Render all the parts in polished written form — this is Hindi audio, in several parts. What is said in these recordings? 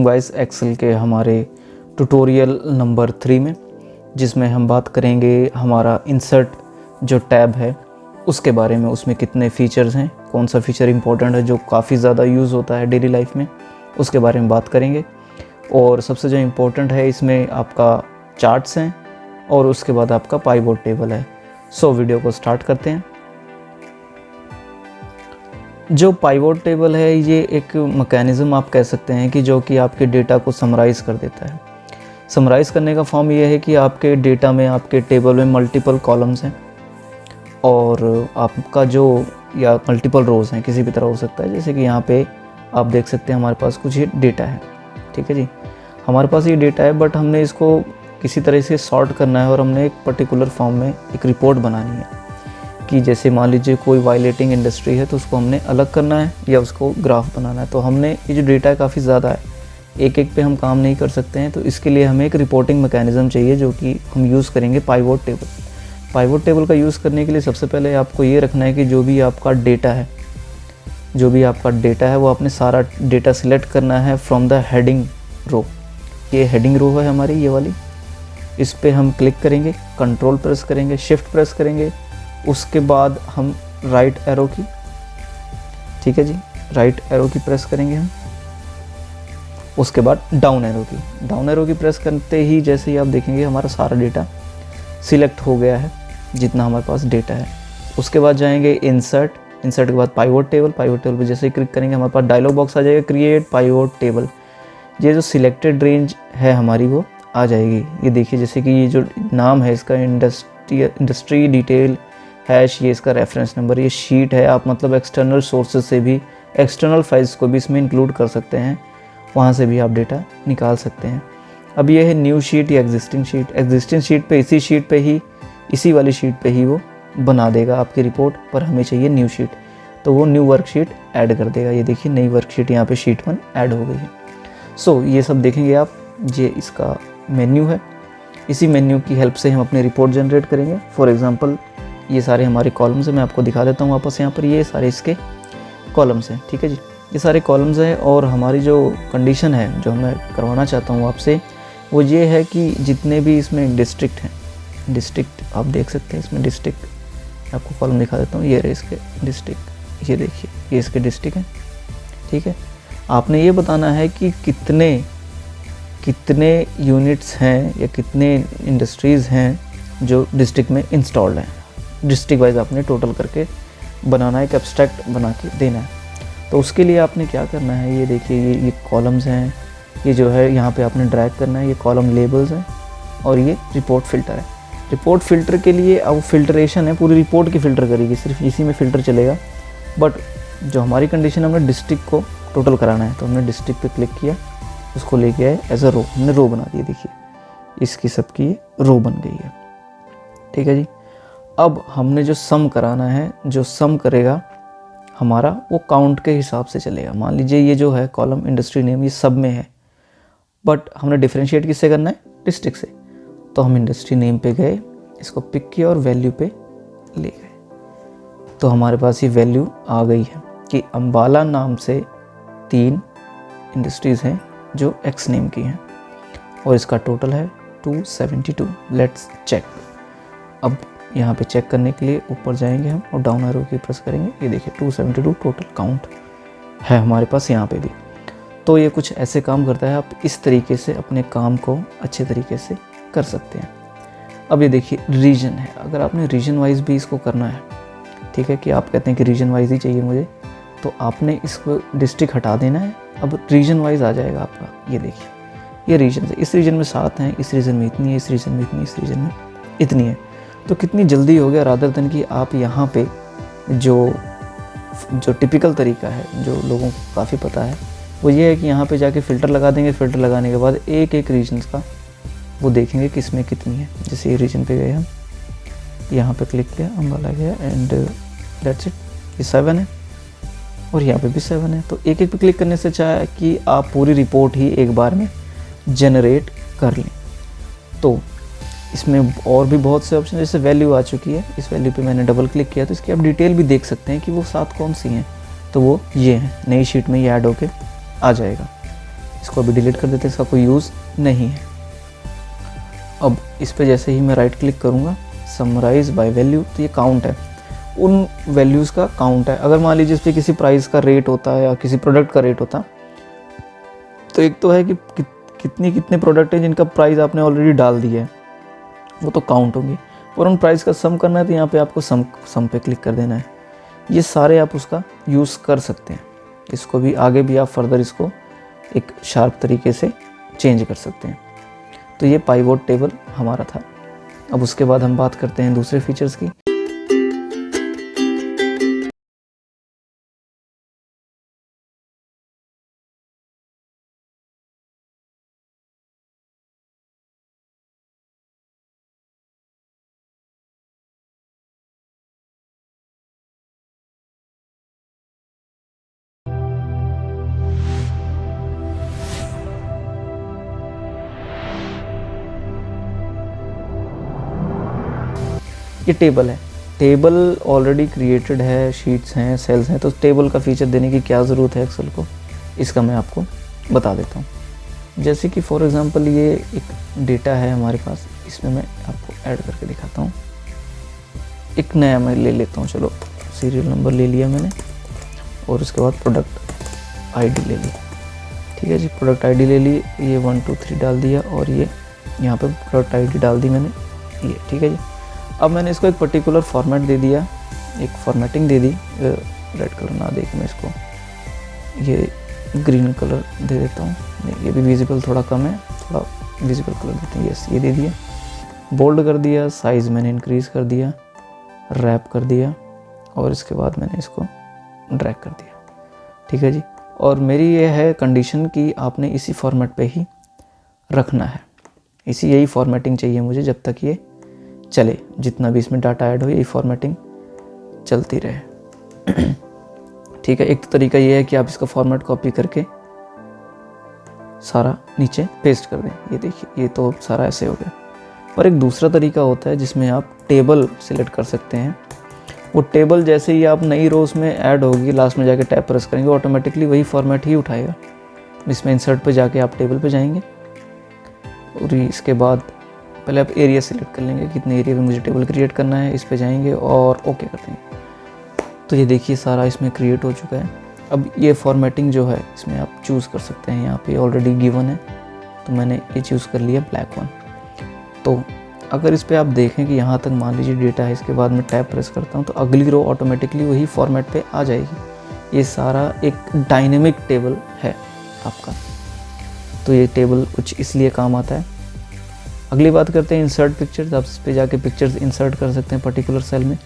वेलकम गाइस एक्सेल के हमारे ट्यूटोरियल नंबर 3 में, जिसमें हम बात करेंगे हमारा इंसर्ट जो टैब है उसके बारे में। उसमें कितने फ़ीचर्स हैं, कौन सा फ़ीचर इंपॉर्टेंट है जो काफ़ी ज़्यादा यूज़ होता है डेली लाइफ में, उसके बारे में बात करेंगे। और सबसे जो इम्पोर्टेंट है इसमें आपका चार्ट्स हैं और उसके बाद आपका पाइवोट टेबल है। सो वीडियो को स्टार्ट करते हैं। जो पाइवोट टेबल है ये एक मैकेनिज़्म आप कह सकते हैं कि जो कि आपके डेटा को समराइज़ कर देता है। समराइज़ करने का फॉर्म ये है कि आपके डेटा में, आपके टेबल में मल्टीपल कॉलम्स हैं और आपका जो या मल्टीपल रोज़ हैं, किसी भी तरह हो सकता है। जैसे कि यहाँ पे आप देख सकते हैं हमारे पास कुछ ये डेटा है, ठीक है जी। हमारे पास ये डेटा है बट हमने इसको किसी तरह से सॉर्ट करना है और हमने एक पर्टिकुलर फॉर्म में एक रिपोर्ट बनानी है कि जैसे मान लीजिए कोई वायलेटिंग इंडस्ट्री है तो उसको हमने अलग करना है या उसको ग्राफ बनाना है। तो हमने ये जो डेटा है काफ़ी ज़्यादा है, एक एक पे हम काम नहीं कर सकते हैं, तो इसके लिए हमें एक रिपोर्टिंग मैकेनिज़्म चाहिए जो कि हम यूज़ करेंगे पाइवोट टेबल। पाइवोट टेबल का यूज़ करने के लिए सबसे पहले आपको ये रखना है कि जो भी आपका डेटा है वो आपने सारा डेटा सिलेक्ट करना है फ्रॉम द हेडिंग रो। ये हेडिंग रो है हमारी, ये वाली। इस पर हम क्लिक करेंगे, कंट्रोल प्रेस करेंगे, शिफ्ट प्रेस करेंगे, उसके बाद हम राइट एरो की, ठीक है जी, राइट एरो की प्रेस करेंगे हम। उसके बाद डाउन एरो की प्रेस करते ही जैसे ही आप देखेंगे हमारा सारा डेटा सिलेक्ट हो गया है, जितना हमारे पास डेटा है। उसके बाद जाएंगे इंसर्ट के बाद पाइवोट टेबल पे जैसे ही क्लिक करेंगे हमारे पास डायलॉग बॉक्स आ जाएगा, क्रिएट पाइवोट टेबल। ये जो सिलेक्टेड रेंज है हमारी वो आ जाएगी। ये देखिए जैसे कि ये जो नाम है इसका इंडस्ट्री डिटेल हैश, ये इसका रेफरेंस नंबर, ये शीट है। आप मतलब एक्सटर्नल सोर्सेज से भी, एक्सटर्नल फाइल्स को भी इसमें इंक्लूड कर सकते हैं, वहाँ से भी आप डेटा निकाल सकते हैं। अब ये है न्यू शीट या एग्जिस्टिंग शीट पे इसी वाली शीट पे ही वो बना देगा आपकी रिपोर्ट, पर हमें चाहिए न्यू शीट, तो वो न्यू वर्कशीट ऐड कर देगा। ये देखिए नई वर्कशीट यहाँ पे शीट 1 ऐड हो गई है। सो ये सब देखेंगे आप, ये इसका मेन्यू है। इसी मेन्यू की हेल्प से हम अपनी रिपोर्ट जनरेट करेंगे। फॉर एग्जांपल ये सारे हमारे कॉलम्स हैं, मैं आपको दिखा देता हूँ वापस। यहाँ पर ये सारे इसके कॉलम्स हैं, ठीक है जी, ये सारे कॉलम्स हैं। और हमारी जो कंडीशन है जो मैं करवाना चाहता हूँ आपसे, वो ये है कि जितने भी इसमें डिस्ट्रिक्ट हैं, डिस्ट्रिक्ट आप देख सकते हैं इसमें डिस्ट्रिक्ट, आपको कॉलम दिखा देता हूँ। ये रहे इसके डिस्ट्रिक्ट, ये देखिए ये इसके डिस्ट्रिक्ट हैं, ठीक है। आपने ये बताना है कि कितने यूनिट्स हैं या कितने इंडस्ट्रीज़ हैं जो डिस्ट्रिक्ट में इंस्टॉल्ड हैं। डिस्ट्रिक्ट वाइज आपने टोटल करके बनाना है, एक एब्स्ट्रैक्ट बना के देना है। तो उसके लिए आपने क्या करना है, ये देखिए ये कॉलम्स हैं, ये जो है यहाँ पे आपने ड्रैग करना है, ये कॉलम लेबल्स हैं और ये रिपोर्ट फ़िल्टर है। रिपोर्ट फ़िल्टर के लिए अब फिल्ट्रेशन है, पूरी रिपोर्ट की फ़िल्टर करेगी, सिर्फ इसी में फ़िल्टर चलेगा। बट जो हमारी कंडीशन, हमने डिस्ट्रिक्ट को टोटल कराना है, तो हमने डिस्ट्रिक्ट पर क्लिक किया, उसको लेके आए एज अ रो, हमने रो बना दी। देखिए इसकी सबकी रो बन गई है, ठीक है जी। अब हमने जो सम कराना है, जो सम करेगा हमारा वो काउंट के हिसाब से चलेगा। मान लीजिए ये जो है कॉलम इंडस्ट्री नेम, ये सब में है, बट हमने डिफरेंशिएट किससे करना है, डिस्ट्रिक्ट से। तो हम इंडस्ट्री नेम पे गए, इसको पिक किया और वैल्यू पे ले गए, तो हमारे पास ये वैल्यू आ गई है कि अम्बाला नाम से 3 इंडस्ट्रीज़ हैं जो एक्स नेम की हैं और इसका टोटल है 272। Let's check. अब यहाँ पे चेक करने के लिए ऊपर जाएंगे हम और डाउन एरो की प्रेस करेंगे। ये देखिए 272 टोटल काउंट है हमारे पास यहाँ पे भी। तो ये कुछ ऐसे काम करता है, आप इस तरीके से अपने काम को अच्छे तरीके से कर सकते हैं। अब ये देखिए रीजन है, अगर आपने रीजन वाइज भी इसको करना है, ठीक है, कि आप कहते हैं कि रीजन वाइज ही चाहिए मुझे, तो आपने इसको डिस्ट्रिक्ट हटा देना है। अब रीजन वाइज आ जाएगा आपका। ये देखिए ये रीजन है, इस रीजन में 7 हैं, इस रीजन में इतनी है, इस रीजन में इतनी, इस रीजन में इतनी है। तो कितनी जल्दी हो गया, रादर देन कि आप यहाँ पे जो टिपिकल तरीका है जो लोगों को काफ़ी पता है, वो ये है कि यहाँ पे जाके फ़िल्टर लगा देंगे। फ़िल्टर लगाने के बाद एक एक रीजन्स का वो देखेंगे कि इसमें कितनी है। जैसे ये रीजन पे गए हम, यहाँ पे क्लिक किया, अम्बाला गया एंड दैट्स इट, ये 7 है और यहाँ पे भी 7 है। तो एक एक पे क्लिक करने से चाहे कि आप पूरी रिपोर्ट ही एक बार में जनरेट कर लें। तो इसमें और भी बहुत से ऑप्शन, जैसे वैल्यू आ चुकी है, इस वैल्यू पे मैंने डबल क्लिक किया तो इसकी आप डिटेल भी देख सकते हैं कि वो 7 कौन सी हैं। तो वो ये हैं, नई शीट में ये ऐड होके आ जाएगा। इसको अभी डिलीट कर देते हैं, इसका कोई यूज़ नहीं है। अब इस पे जैसे ही मैं राइट क्लिक करूँगा, समराइज बाय वैल्यू, तो ये काउंट है, उन वैल्यूज़ का काउंट है। अगर मान लीजिए इस पर किसी प्राइस का रेट होता है या किसी प्रोडक्ट का रेट होता, तो एक तो है कि कितने प्रोडक्ट हैं जिनका प्राइस आपने ऑलरेडी डाल दिया है, वो तो काउंट होंगे, और उन प्राइस का सम करना है तो यहाँ पे आपको सम पे क्लिक कर देना है। ये सारे आप उसका यूज़ कर सकते हैं। इसको भी आगे भी आप फर्दर इसको एक शार्प तरीके से चेंज कर सकते हैं। तो ये पाइवोट टेबल हमारा था। अब उसके बाद हम बात करते हैं दूसरे फीचर्स की। ये टेबल है, टेबल ऑलरेडी क्रिएटेड है, शीट्स हैं, सेल्स हैं, तो टेबल का फीचर देने की क्या ज़रूरत है एक्सेल को, इसका मैं आपको बता देता हूँ। जैसे कि फॉर एग्ज़ाम्पल ये एक डेटा है हमारे पास, इसमें मैं आपको ऐड करके दिखाता हूँ। एक नया मैं ले लेता हूँ, चलो सीरियल नंबर ले लिया मैंने, और उसके बाद प्रोडक्ट आईडी ले ली। ठीक है जी, प्रोडक्ट आईडी ले ली, ये 1 2 3 डाल दिया, और ये यहाँ पे प्रोडक्ट आईडी डाल दी मैंने, ये ठीक है जी। अब मैंने इसको एक पर्टिकुलर फॉर्मेट दे दिया, एक फॉर्मेटिंग दे दी, रेड कलर ना दे के मैं इसको ये ग्रीन कलर दे देता हूँ, नहीं ये भी विजिबल थोड़ा कम है, थोड़ा विजिबल कलर देते हैं, यस ये दे दिया। बोल्ड कर दिया, साइज़ मैंने इंक्रीज़ कर दिया, रैप कर दिया, और इसके बाद मैंने इसको ड्रैग कर दिया। ठीक है जी, और मेरी ये है कंडीशन कि आपने इसी फॉर्मेट पे ही रखना है, यही फॉर्मेटिंग चाहिए मुझे जब तक ये चले, जितना भी इसमें डाटा ऐड हो यही फॉर्मेटिंग चलती रहे। ठीक है, एक तो तरीका ये है कि आप इसका फॉर्मेट कॉपी करके सारा नीचे पेस्ट कर दें, ये देखिए ये तो सारा ऐसे हो गया। और एक दूसरा तरीका होता है जिसमें आप टेबल सिलेक्ट कर सकते हैं। वो टेबल जैसे ही आप नई रो उसमें ऐड होगी, लास्ट में जाके टैब प्रेस करेंगे, ऑटोमेटिकली वही फॉर्मेट ही उठाएगा। इसमें इंसर्ट पे जाके आप टेबल पे जाएंगे, और इसके बाद पहले आप एरिया सिलेक्ट कर लेंगे, कितने एरिया में मुझे टेबल क्रिएट करना है, इस पे जाएंगे और ओके कर देंगे। तो ये देखिए सारा इसमें क्रिएट हो चुका है। अब ये फॉर्मेटिंग जो है इसमें आप चूज़ कर सकते हैं, यहाँ पे ऑलरेडी गिवन है, तो मैंने ये चूज़ कर लिया ब्लैक वन। तो अगर इस पर आप देखें कि यहाँ तक मान लीजिए डेटा है, इसके बाद मैं टैब प्रेस करता हूँ तो अगली रो ऑटोमेटिकली वही फॉर्मेट पे आ जाएगी। ये सारा एक डायनेमिक टेबल है आपका, तो ये टेबल कुछ इसलिए काम आता है। अगली बात करते हैं इंसर्ट पिक्चर्स। आप इस पर जाके पिक्चर्स इंसर्ट कर सकते हैं पर्टिकुलर सेल में,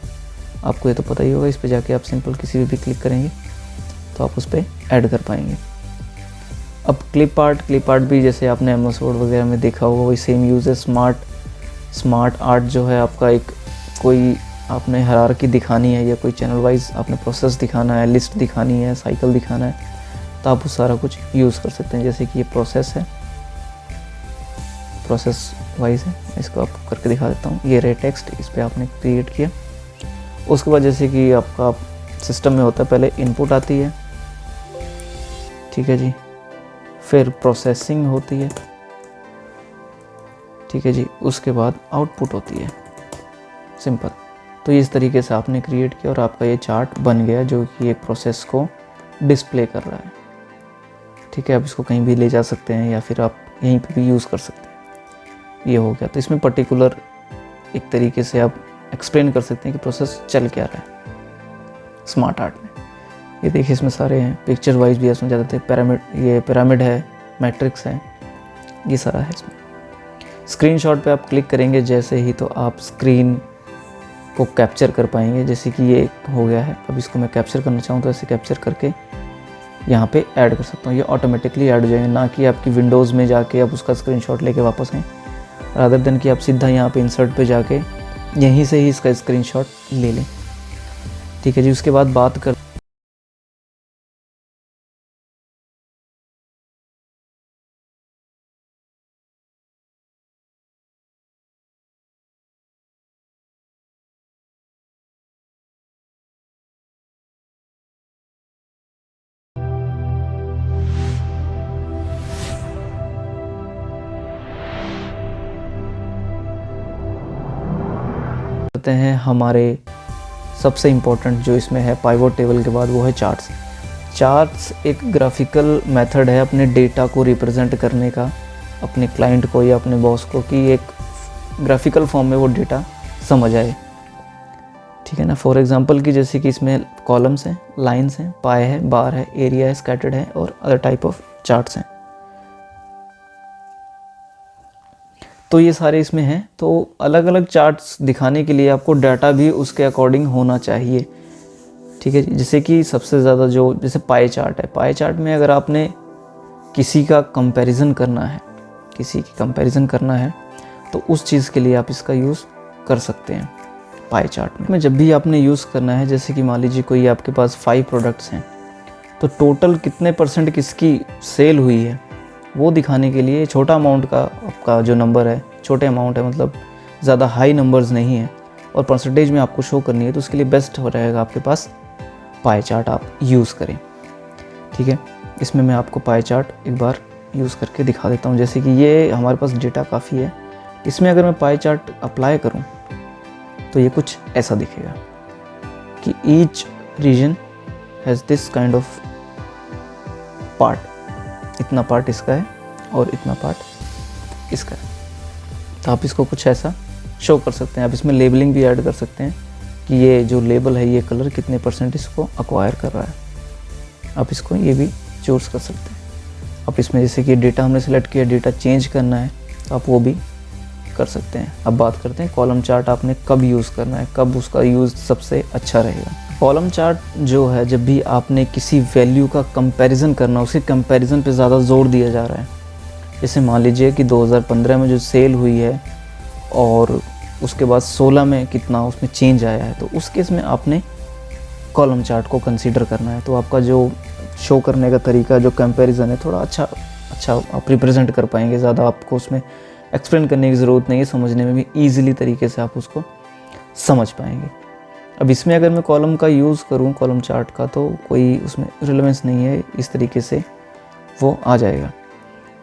आपको ये तो पता ही होगा। इस पर जाके आप सिंपल किसी भी क्लिक करेंगे तो आप उस पर ऐड कर पाएंगे। अब क्लिप आर्ट भी जैसे आपने एमएस वर्ड वगैरह में देखा होगा, वही सेम यूज़ है। स्मार्ट आर्ट जो है आपका, एक कोई आपने हायरार्की दिखानी है या कोई चैनल वाइज आपने प्रोसेस दिखाना है, लिस्ट दिखानी है, साइकिल दिखाना है, तो आप वो सारा कुछ यूज़ कर सकते हैं। जैसे कि ये प्रोसेस है, प्रोसेस वाइज है, इसको आप करके दिखा देता हूँ। ये रे टेक्स्ट, इस पर आपने क्रिएट किया। उसके बाद जैसे कि आपका सिस्टम में होता है, पहले इनपुट आती है, ठीक है जी, फिर प्रोसेसिंग होती है, ठीक है जी, उसके बाद आउटपुट होती है, सिंपल। तो इस तरीके से आपने क्रिएट किया और आपका ये चार्ट बन गया जो कि एक प्रोसेस को डिस्प्ले कर रहा है। ठीक है, आप इसको कहीं भी ले जा सकते हैं या फिर आप यहीं पे भी यूज़ कर सकते हैं। ये हो गया। तो इसमें पर्टिकुलर एक तरीके से आप एक्सप्लेन कर सकते हैं कि प्रोसेस चल क्या रहा है स्मार्ट आर्ट में। ये देखिए इसमें सारे हैं, पिक्चर वाइज भी इसमें ज़्यादा थे, पिरामिड है, मैट्रिक्स है, ये सारा है इसमें। स्क्रीनशॉट पे आप क्लिक करेंगे जैसे ही तो आप स्क्रीन को कैप्चर कर पाएंगे। जैसे कि ये हो गया है, अब इसको मैं कैप्चर करना चाहूँ तो ऐसे कैप्चर करके यहाँ पे ऐड कर सकता हूँ। ये ऑटोमेटिकली ऐड हो जाएंगे, ना कि आपकी विंडोज़ में जाके आप उसका स्क्रीनशॉट लेके वापस आएँ, रादर देन कि आप सीधा यहाँ पे इंसर्ट पे जाके यहीं से ही इसका स्क्रीनशॉट ले लें। ठीक है जी, उसके बाद बात कर करते हैं हमारे सबसे इम्पोर्टेंट जो इसमें है पाइवट टेबल के बाद, वो है चार्ट्स। चार्ट्स एक ग्राफिकल मेथड है अपने डेटा को रिप्रेजेंट करने का, अपने क्लाइंट को या अपने बॉस को, कि एक ग्राफिकल फॉर्म में वो डेटा समझ आए, ठीक है ना। फॉर एग्जांपल कि जैसे कि इसमें कॉलम्स हैं, लाइंस हैं, पाए है, बार है, एरिया है, स्कैटर्ड है और अदर टाइप ऑफ चार्ट्स हैं। तो ये सारे इसमें हैं। तो अलग अलग चार्ट्स दिखाने के लिए आपको डाटा भी उसके अकॉर्डिंग होना चाहिए, ठीक है। जैसे कि सबसे ज़्यादा जो जैसे पाई चार्ट है, पाई चार्ट में अगर आपने किसी का कंपैरिजन करना है, किसी की कंपैरिजन करना है, तो उस चीज़ के लिए आप इसका यूज़ कर सकते हैं पाई चार्ट में। जब भी आपने यूज़ करना है, जैसे कि मान लीजिए कोई आपके पास 5 प्रोडक्ट्स हैं, तो टोटल कितने % किसकी सेल हुई है वो दिखाने के लिए छोटा अमाउंट का आपका जो नंबर है, छोटे अमाउंट है, मतलब ज़्यादा हाई नंबर्स नहीं है और परसेंटेज में आपको शो करनी है, तो उसके लिए बेस्ट हो रहेगा आपके पास पाई चार्ट आप यूज़ करें, ठीक है। इसमें मैं आपको पाई चार्ट एक बार यूज़ करके दिखा देता हूँ। जैसे कि ये हमारे पास डेटा काफ़ी है, इसमें अगर मैं पाई चार्ट अप्लाई करूँ तो ये कुछ ऐसा दिखेगा कि each reason has this kind of part, इतना पार्ट इसका है और इतना पार्ट इसका है। तो आप इसको कुछ ऐसा शो कर सकते हैं। आप इसमें लेबलिंग भी ऐड कर सकते हैं कि ये जो लेबल है, ये कलर कितने % इसको अक्वायर कर रहा है, आप इसको ये भी चूज़ कर सकते हैं। आप इसमें जैसे कि डेटा हमने सेलेक्ट किया, डेटा चेंज करना है तो आप वो भी कर सकते हैं। अब बात करते हैं कॉलम चार्ट आपने कब यूज़ करना है, कब उसका यूज़ सबसे अच्छा रहेगा। कॉलम चार्ट जो है, जब भी आपने किसी वैल्यू का कंपैरिजन करना, उसके कंपैरिजन पे ज़्यादा जोर दिया जा रहा है। जैसे मान लीजिए कि 2015 में जो सेल हुई है और उसके बाद 16 में कितना उसमें चेंज आया है, तो उस केस में आपने कॉलम चार्ट को कंसीडर करना है। तो आपका जो शो करने का तरीका, जो कंपैरिजन है, थोड़ा अच्छा आप रिप्रेजेंट कर पाएंगे। ज़्यादा आपको उसमें एक्सप्लेन करने की ज़रूरत नहीं है, समझने में भी ईजिली तरीके से आप उसको समझ पाएंगे। अब इसमें अगर मैं कॉलम का यूज़ करूँ, कॉलम चार्ट का, तो कोई उसमें रिलेवेंस नहीं है, इस तरीके से वो आ जाएगा।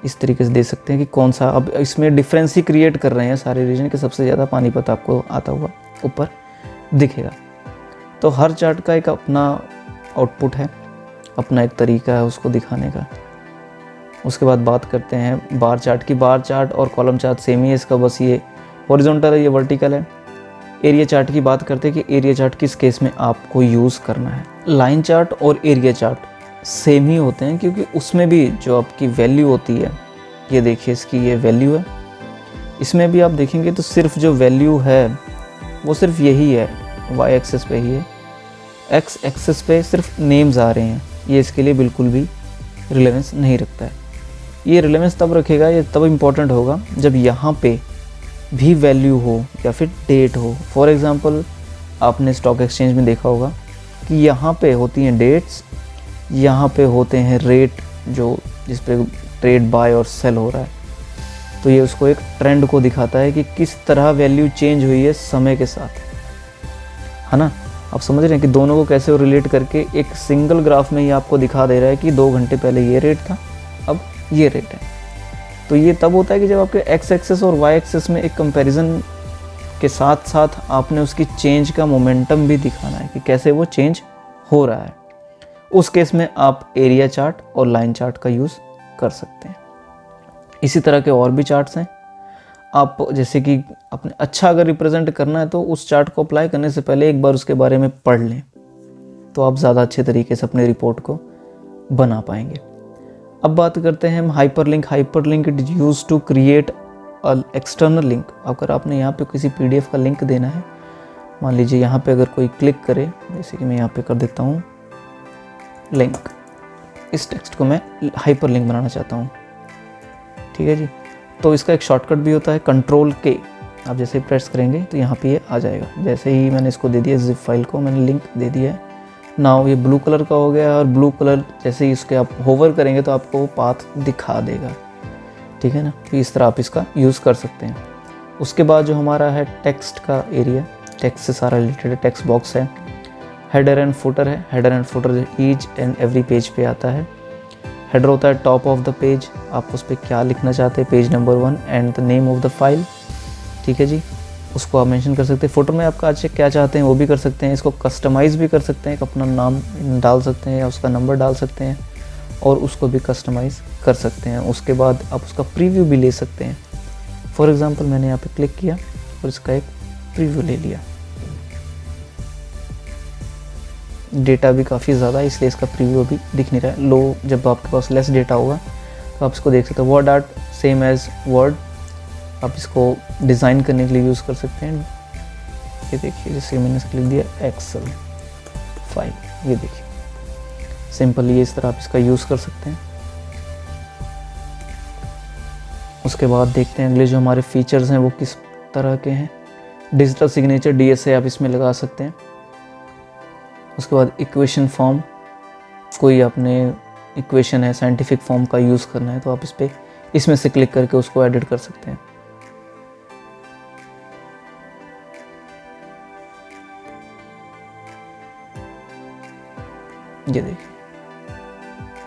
इस तरीके से दे सकते हैं कि कौन सा, अब इसमें डिफरेंस ही क्रिएट कर रहे हैं सारे रीजन के। सबसे ज़्यादा पानीपत आपको आता हुआ ऊपर दिखेगा। तो हर चार्ट का एक अपना आउटपुट है, अपना एक तरीका है उसको दिखाने का। उसके बाद बात करते हैं बार चार्ट की। बार चार्ट और कॉलम चार्ट सेम ही है, इसका बस ये हॉरिजॉन्टल है, ये वर्टिकल है। एरिया चार्ट की बात करते हैं कि एरिया चार्ट किस केस में आपको यूज़ करना है। लाइन चार्ट और एरिया चार्ट सेम ही होते हैं, क्योंकि उसमें भी जो आपकी वैल्यू होती है, ये देखिए इसकी ये वैल्यू है, इसमें भी आप देखेंगे तो सिर्फ जो वैल्यू है वो सिर्फ यही है, वाई एक्सेस पे ही है। एक्स एक्सेस पे सिर्फ नेम्स आ रहे हैं, ये इसके लिए बिल्कुल भी रिलेवेंस नहीं रखता है। ये रिलेवेंस तब रखेगा, ये तब इम्पोर्टेंट होगा जब यहाँ पे भी वैल्यू हो या फिर डेट हो। फॉर एग्ज़ाम्पल आपने स्टॉक एक्सचेंज में देखा होगा कि यहाँ पे होती हैं डेट्स, यहाँ पे होते हैं रेट, जो जिस पे ट्रेड बाय और सेल हो रहा है। तो ये उसको एक ट्रेंड को दिखाता है कि किस तरह वैल्यू चेंज हुई है समय के साथ, है ना। आप समझ रहे हैं कि दोनों को कैसे रिलेट करके एक सिंगल ग्राफ में ही आपको दिखा दे रहा है कि 2 घंटे पहले ये रेट था, अब ये रेट है। तो ये तब होता है कि जब आपके एक्स एक्सेस और वाई एक्सेस में एक कंपैरिजन के साथ साथ आपने उसकी चेंज का मोमेंटम भी दिखाना है कि कैसे वो चेंज हो रहा है। उस केस में आप एरिया चार्ट और लाइन चार्ट का यूज़ कर सकते हैं। इसी तरह के और भी चार्ट्स हैं। आप जैसे कि अपने अच्छा अगर रिप्रेजेंट करना है तो उस चार्ट को अप्लाई करने से पहले एक बार उसके बारे में पढ़ लें, तो आप ज़्यादा अच्छे तरीके से अपने रिपोर्ट को बना पाएंगे। अब बात करते हैं हम hyperlink. Hyperlink it is use to create a external link. अगर आपने यहाँ पे किसी PDF का लिंक देना है, मान लीजिए यहाँ पे अगर कोई क्लिक करे, जैसे कि मैं यहाँ पे कर देता हूँ लिंक, इस टेक्स्ट को मैं हाइपरलिंक बनाना चाहता हूँ, ठीक है जी। तो इसका एक शॉर्टकट भी होता है Ctrl+K। आप जैसे ही प्रेस करेंगे तो यहाँ पे ये आ जाएगा। जैसे ही मैंने इसको दे दिया, जिप फाइल को मैंने लिंक दे दिया है, नाउ ये ब्लू कलर का हो गया है। और ब्लू कलर जैसे ही इसके आप होवर करेंगे तो आपको वो पाथ दिखा देगा, ठीक है ना। तो इस तरह आप इसका यूज़ कर सकते हैं। उसके बाद जो हमारा है टेक्स्ट का एरिया, टेक्स्ट से सारा रिलेटेड टेक्स्ट बॉक्स है। हेडर एंड फुटर है। Header and footer each and every page पे आता है। हेडर होता है टॉप ऑफ द पेज, आप उस पर क्या लिखना चाहते हैं, page number 1 and the name of the file, ठीक है जी। उसको आप मेंशन कर सकते हैं। फ़ोटो में आपका आज क्या चाहते हैं वो भी कर सकते हैं। इसको कस्टमाइज़ भी कर सकते हैं, अपना नाम डाल सकते हैं या उसका नंबर डाल सकते हैं और उसको भी कस्टमाइज़ कर सकते हैं। उसके बाद आप उसका प्रीव्यू भी ले सकते हैं। फॉर एग्ज़ाम्पल मैंने यहाँ पे क्लिक किया और इसका एक प्रीव्यू ले लिया। डेटा भी काफ़ी ज़्यादा है इसलिए इसका प्रीव्यू अभी दिख नहीं रहा है। लो, जब आपके पास लेस डेटा होगा तो आप इसको देख सकते हैं। Word art same as word, आप इसको डिज़ाइन करने के लिए यूज़ कर सकते हैं। ये देखिए, जैसे मैंने क्लिक दिया एक्सेल फाइल, ये देखिए सिंपल, ये इस तरह आप इसका यूज़ कर सकते हैं। उसके बाद देखते हैं अगले जो हमारे फीचर्स हैं वो किस तरह के हैं। डिजिटल सिग्नेचर DSA आप इसमें लगा सकते हैं। उसके बाद इक्वेशन फॉर्म, कोई आपने इक्वेशन है साइंटिफिक फॉर्म का यूज़ करना है तो आप इसमें से क्लिक करके उसको एडिट कर सकते हैं। ये देखिए,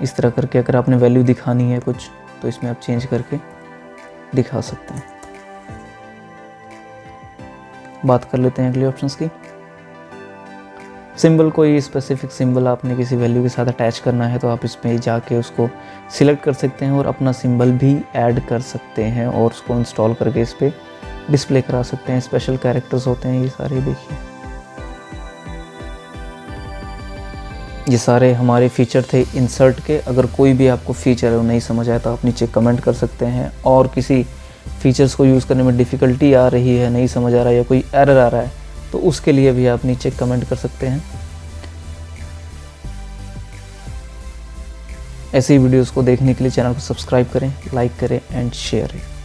इस तरह करके अगर आपने वैल्यू दिखानी है कुछ तो इसमें आप चेंज करके दिखा सकते हैं। बात कर लेते हैं अगले ऑप्शंस की। सिंबल, कोई स्पेसिफिक सिंबल आपने किसी वैल्यू के साथ अटैच करना है तो आप इसमें जाके उसको सिलेक्ट कर सकते हैं और अपना सिंबल भी ऐड कर सकते हैं और उसको इंस्टॉल करके इस पर डिस्प्ले करा सकते हैं। स्पेशल कैरेक्टर्स होते हैं ये सारे, देखिए ये सारे हमारे फीचर थे इंसर्ट के। अगर कोई भी आपको फीचर है वो नहीं समझ आया तो आप नीचे कमेंट कर सकते हैं, और किसी फीचर्स को यूज़ करने में डिफ़िकल्टी आ रही है, नहीं समझ आ रहा है या कोई एरर आ रहा है तो उसके लिए भी आप नीचे कमेंट कर सकते हैं। ऐसी वीडियोस को देखने के लिए चैनल को सब्सक्राइब करें, लाइक करें एंड शेयर करें।